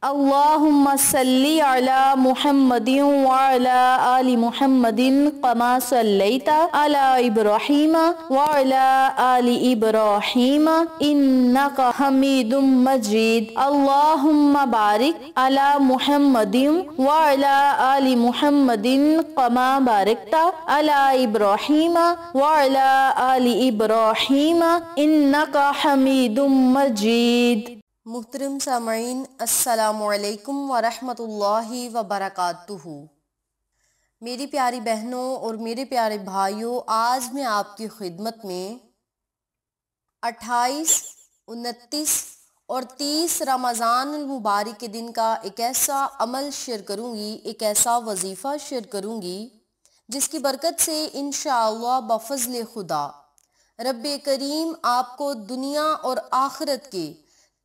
اللہم صلی علی محمد وعلی آل محمد کما صلیت علی ابراہیم وعلی آل ابراہیم انک حمید مجید اللہم بارک علی محمد وعلی آل محمد کما بارکت علی ابراہیم وعلی آل ابراہیم انک حمید مجید۔ محترم سامعین، السلام علیکم ورحمۃ اللہ وبرکاتہ۔ میری پیاری بہنوں اور میرے پیارے بھائیوں، آج میں آپ کی خدمت میں 28، 29 اور 30 رمضان المبارک کے دن کا ایک ایسا عمل شیئر کروں گی، ایک ایسا وظیفہ شیئر کروں گی جس کی برکت سے انشاءاللہ بفضل خدا رب کریم آپ کو دنیا اور آخرت کے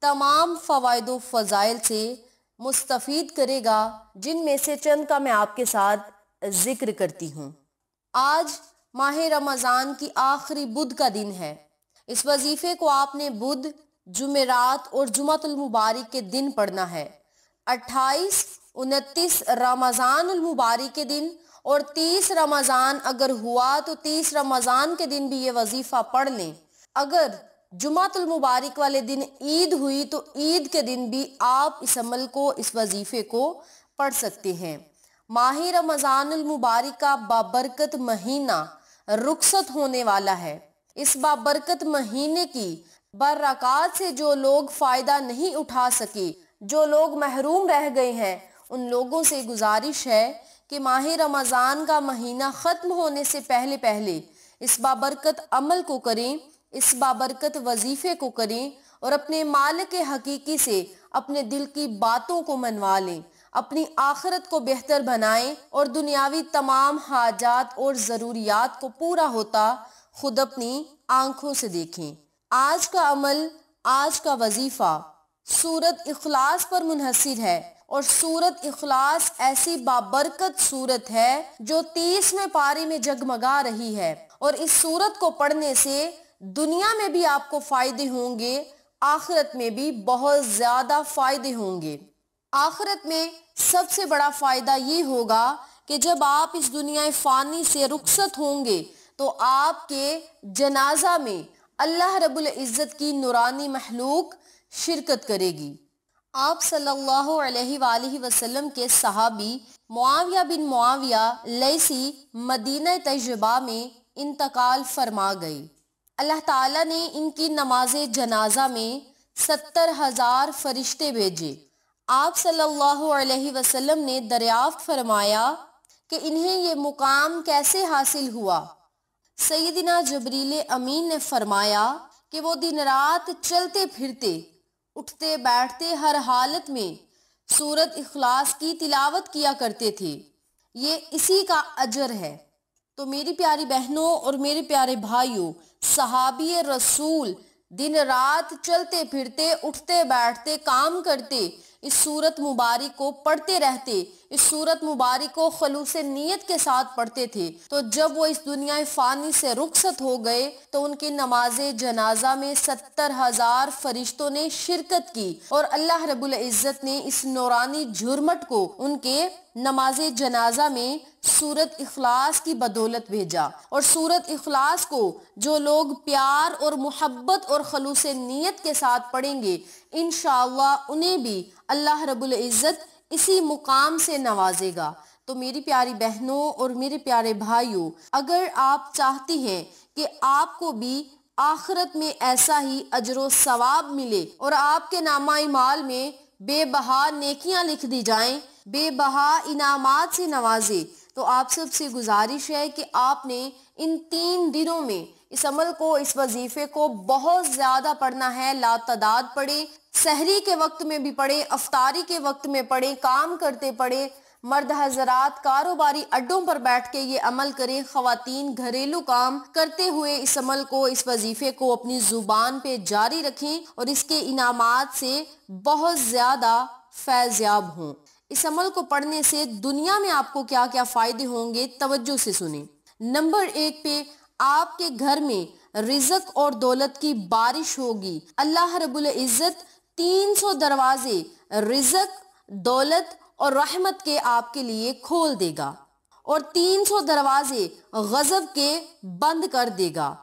تمام فوائد و فضائل سے مستفید کرے گا، جن میں سے چند کا میں آپ کے ساتھ ذکر کرتی ہوں۔ آج ماہ رمضان کی آخری بدھ کا دن ہے۔ اس وظیفے کو آپ نے بدھ، جمعرات اور جمعۃ المبارک کے دن پڑھنا ہے۔ 28، 29 رمضان المبارک کے دن اور 30 رمضان اگر ہوا تو 30 رمضان کے دن بھی یہ وظیفہ پڑھ لیں۔ اگر جمعۃ المبارک والے دن عید ہوئی تو عید کے دن بھی آپ اس عمل کو، اس وظیفے کو پڑھ سکتے ہیں۔ ماہ رمضان المبارک کا بابرکت مہینہ رخصت ہونے والا ہے۔ اس بابرکت مہینے کی برکات سے جو لوگ فائدہ نہیں اٹھا سکے، جو لوگ محروم رہ گئے ہیں، ان لوگوں سے گزارش ہے کہ ماہ رمضان کا مہینہ ختم ہونے سے پہلے پہلے اس بابرکت عمل کو کریں، اس بابرکت وظیفے کو کریں اور اپنے مالک حقیقی سے اپنے دل کی باتوں کو منوا لیں، اپنی آخرت کو بہتر بنائیں اور دنیاوی تمام حاجات اور ضروریات کو پورا ہوتا خود اپنی آنکھوں سے دیکھیں۔ آج کا عمل، آج کا وظیفہ سورت اخلاص پر منحصر ہے، اور سورت اخلاص ایسی بابرکت سورت ہے جو 30ویں پارے میں جگمگا رہی ہے، اور اس سورت کو پڑھنے سے دنیا میں بھی آپ کو فائدے ہوں گے، آخرت میں بھی بہت زیادہ فائدے ہوں گے۔ آخرت میں سب سے بڑا فائدہ یہ ہوگا کہ جب آپ اس دنیا فانی سے رخصت ہوں گے تو آپ کے جنازہ میں اللہ رب العزت کی نورانی مخلوق شرکت کرے گی۔ آپ صلی اللہ علیہ وآلہ وسلم کے صحابی معاویہ بن معاویہ لیثی مدینہ طیبہ میں انتقال فرما گئے۔ اللہ تعالیٰ نے ان کی نماز جنازہ میں 70,000 فرشتے بھیجے۔ آپ صلی اللہ علیہ وسلم نے دریافت فرمایا کہ انہیں یہ مقام کیسے حاصل ہوا؟ سیدنا جبریل امین نے فرمایا کہ وہ دن رات چلتے پھرتے، اٹھتے بیٹھتے ہر حالت میں سورت اخلاص کی تلاوت کیا کرتے تھے، یہ اسی کا اجر ہے۔ تو میری پیاری بہنوں اور میرے پیارے بھائیوں، صحابی رسول دن رات چلتے پھرتے، اٹھتے بیٹھتے، کام کرتے، اس سورت مبارک کو پڑھتے رہتے، اس سورت مبارک کو خلوص نیت کے ساتھ پڑھتے تھے۔ تو جب وہ اس دنیا فانی سے رخصت ہو گئے تو ان کی نماز جنازہ میں 70,000 فرشتوں نے شرکت کی، اور اللہ رب العزت نے اس نورانی جھرمٹ کو ان کے نماز جنازہ میں سورت اخلاص کی بدولت بھیجا۔ اور سورت اخلاص کو جو لوگ پیار اور محبت اور خلوص نیت کے ساتھ پڑھیں گے، انشاءاللہ انہیں بھی اللہ رب العزت اسی مقام سے نوازے گا۔ تو میری پیاری بہنوں اور میرے پیارے بھائیوں، اگر آپ چاہتی ہیں کہ آپ کو بھی آخرت میں ایسا ہی اجر و ثواب ملے اور آپ کے نامہ اعمال میں بے بہا نیکیاں لکھ دی جائیں، بے بہا انعامات سے نوازے، تو آپ سب سے گزارش ہے کہ آپ نے ان 3 دنوں میں اس عمل کو، اس وظیفے کو بہت زیادہ پڑھنا ہے، لا تعداد پڑھیں، سحری کے وقت میں بھی پڑھیں، افطاری کے وقت میں پڑھیں، کام کرتے پڑھیں۔ مرد حضرات کاروباری اڈوں پر بیٹھ کے یہ عمل کریں، خواتین گھریلو کام کرتے ہوئے اس عمل کو، اس وظیفے کو اپنی زبان پہ جاری رکھیں اور اس کے انعامات سے بہت زیادہ فیض یاب ہوں۔ اس عمل کو پڑھنے سے دنیا میں آپ کو کیا کیا فائدے ہوں گے، توجہ سے سنیں۔ نمبر 1 پہ آپ کے گھر میں رزق اور دولت کی بارش ہوگی۔ اللہ رب العزت 300 دروازے رزق، दौलत और रहमत के आपके लिए खोल देगा और 300 दरवाजे गजब के बंद कर देगा।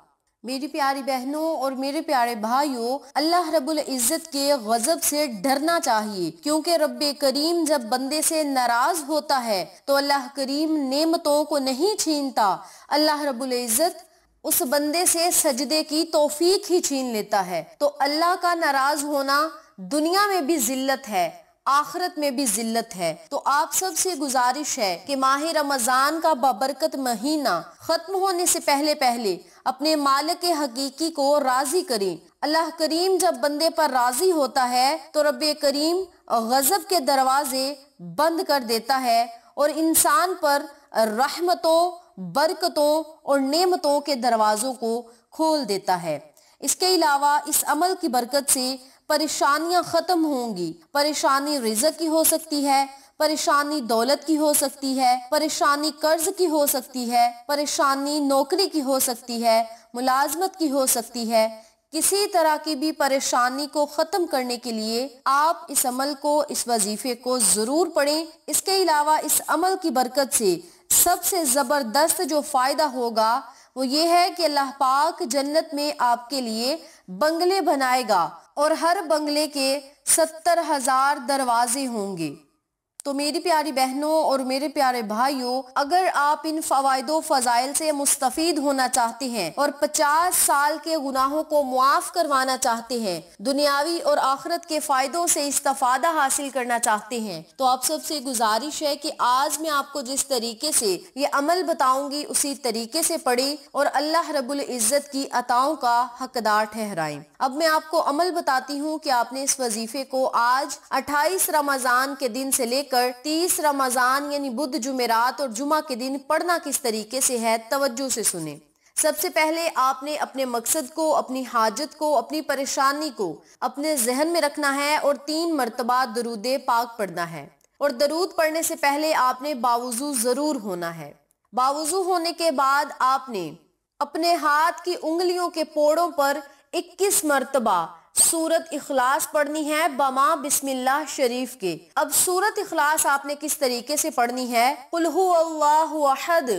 मेरी प्यारी बहनों और मेरे प्यारे भाइयों, अल्लाह रब्बुल इज़्ज़त के गजब से डरना चाहिए, क्योंकि रब्बे करीम जब बंदे से नाराज होता है तो अल्लाह करीम नेमतों को नहीं छीनता। अल्लाह रब्बुल इज़्ज़त उस बंदे से सजदे की तौफीक ही छीन लेता है। तो अल्लाह का नाराज होना दुनिया में भी जिल्लत है, आखिरत में भी जिल्लत है। तो आप सब से गुजारिश है कि माह रमजान का बाबरकत महीना खत्म होने से पहले पहले अपने मालिक हकीकी को राजी करें। अल्लाह करीम जब बंदे पर राजी होता है तो रब्बे करीम गजब के दरवाजे बंद कर देता है और इंसान पर रहमतों, बरकतों और नेमतों के दरवाजों को खोल देता है। इसके अलावा इस अमल की बरकत से परेशानियां खत्म होंगी। परेशानी रिज़्क की हो सकती है, परेशानी दौलत की हो सकती है, परेशानी कर्ज की हो सकती है, परेशानी नौकरी की हो सकती है, मुलाजमत की हो सकती है। किसी तरह की भी परेशानी को ख़त्म करने के लिए आप इस अमल को, इस वजीफे को ज़रूर पढ़ें। इसके अलावा इस अमल की बरकत से सबसे ज़बरदस्त जो फ़ायदा होगा वो ये है कि अल्लाह पाक जन्नत में आपके लिए बंगले बनाएगा और हर बंगले के 70,000 दरवाजे होंगे। तो मेरी प्यारी बहनों और मेरे प्यारे भाइयों, अगर आप इन फवाइदो फजाइल से मुस्तफीद होना चाहते हैं और 50 साल के गुनाहों को मुआफ करवाना चाहते हैं, दुनियावी और आखिरत के फायदों से इस्तिफादा हासिल करना चाहते हैं, तो आप सबसे गुजारिश है कि आज मैं आपको जिस तरीके से ये अमल बताऊंगी उसी तरीके से पढ़ें और अल्लाह रब्बुल इज़्ज़त की अताओं का हकदार ठहराएं। अब मैं आपको अमल बताती हूँ कि आपने इस वजीफे को आज 28 रमजान के दिन से लेकर 30 रमजान यानी बुध, जुमेरात और जुमा के दिन पढ़ना किस तरीके से है, तवज्जो से सुने। सबसे पहले आपने अपने मकसद को, अपनी हाजत को, अपनी परेशानी को अपने जहन में रखना है और 3 मरतबा दरूद पाक पढ़ना है। और दरूद पढ़ने से पहले आपने बावुजू जरूर होना है। बावुजू होने के बाद आपने अपने हाथ की उंगलियों के पोड़ों पर 21 मरतबा सूरत इखलास पढ़नी है बमा बिस्मिल्लाह शरीफ के। अब सूरत इखलास आपने किस तरीके से पढ़नी है? कुल हु अल्लाहु अहद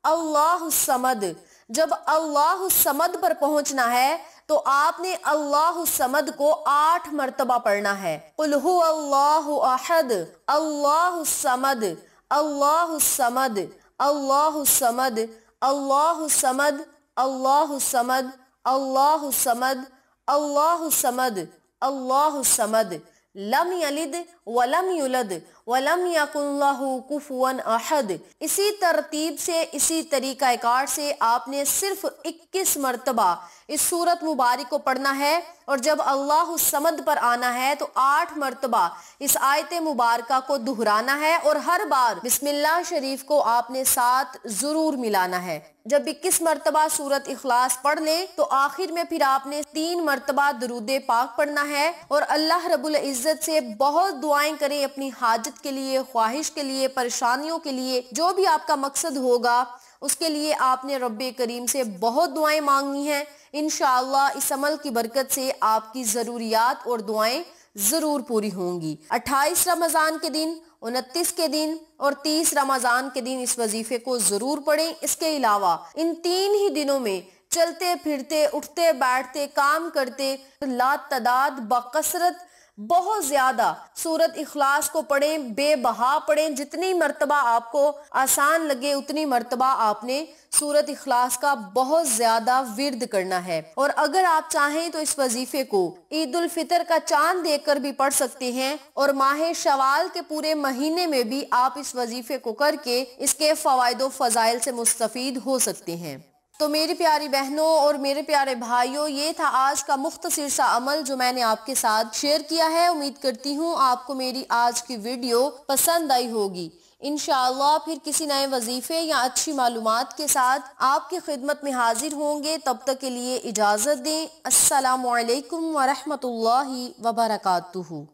अल्लाहु समद। जब अल्लाहु समद पर पहुंचना है तो आपने अल्लाहु समद को 8 मरतबा पढ़ना है। कुल हु अल्लाहु अहद अल्लाहु समद अल्लाहु समद अल्लाहु समद अल्लाहु समद अल्लाहु समद अल्लाहु समद अल्लाहु समद अल्लाहु समद लम यलिद वलम युलद वलम यकुन लहु कुफुवन अहद। इसी तरतीब से, इसी तरीका कार से आपने सिर्फ 21 मरतबा इस सूरत मुबारक को पढ़ना है और जब अल्लाहु समद पर आना है तो 8 मरतबा इस आयत मुबारका को दोहराना है और हर बार बिस्मिल्लाह शरीफ को आपने साथ जरूर मिलाना है। जब 21 मरतबा सूरत इखलास पढ़ ले तो आखिर में फिर आपने 3 मरतबा दरूद पाक पढ़ना है और अल्लाह रब्बुल इज़्ज़त से बहुत दुआएं करें अपनी हाजत के लिए, ख्वाहिश के लिए, परेशानियों के लिए, जो भी आपका मकसद होगा उसके लिए आपने रब्बे करीम से बहुत दुआएं मांगनी हैं। इंशाअल्लाह इस अमल की बरकत से आपकी ज़रूरियात और दुआएं ज़रूर पूरी होंगी। 28 रमज़ान के दिन, 29 के दिन और 30 रमज़ान के दिन इस वजीफे को ज़रूर पढ़ें। इसके अलावा इन 3 ही दिनों में चलते फिरते, उठते बैठते, काम करते लातादाद बकसरत बहुत ज्यादा सूरत इखलास को पढ़ें, बेबहा पढ़ें। जितनी मर्तबा आपको आसान लगे उतनी मर्तबा आपने सूरत इखलास का बहुत ज्यादा विर्द करना है। और अगर आप चाहें तो इस वजीफे को ईद उल फितर का चांद देखकर भी पढ़ सकते हैं और माह शवाल के पूरे महीने में भी आप इस वजीफे को करके इसके फवाइदो फजाइल से मुस्तफीद हो सकते हैं। तो मेरी प्यारी बहनों और मेरे प्यारे भाइयों, ये था आज का मुख्तसर सा अमल जो मैंने आपके साथ शेयर किया है। उम्मीद करती हूँ आपको मेरी आज की वीडियो पसंद आई होगी। इंशाअल्लाह फिर किसी नए वजीफे या अच्छी मालूमात के साथ आपकी खिदमत में हाजिर होंगे। तब तक के लिए इजाज़त दें। अस्सलामु अलैकुम व रहमतुल्लाहि व बरकातुहू।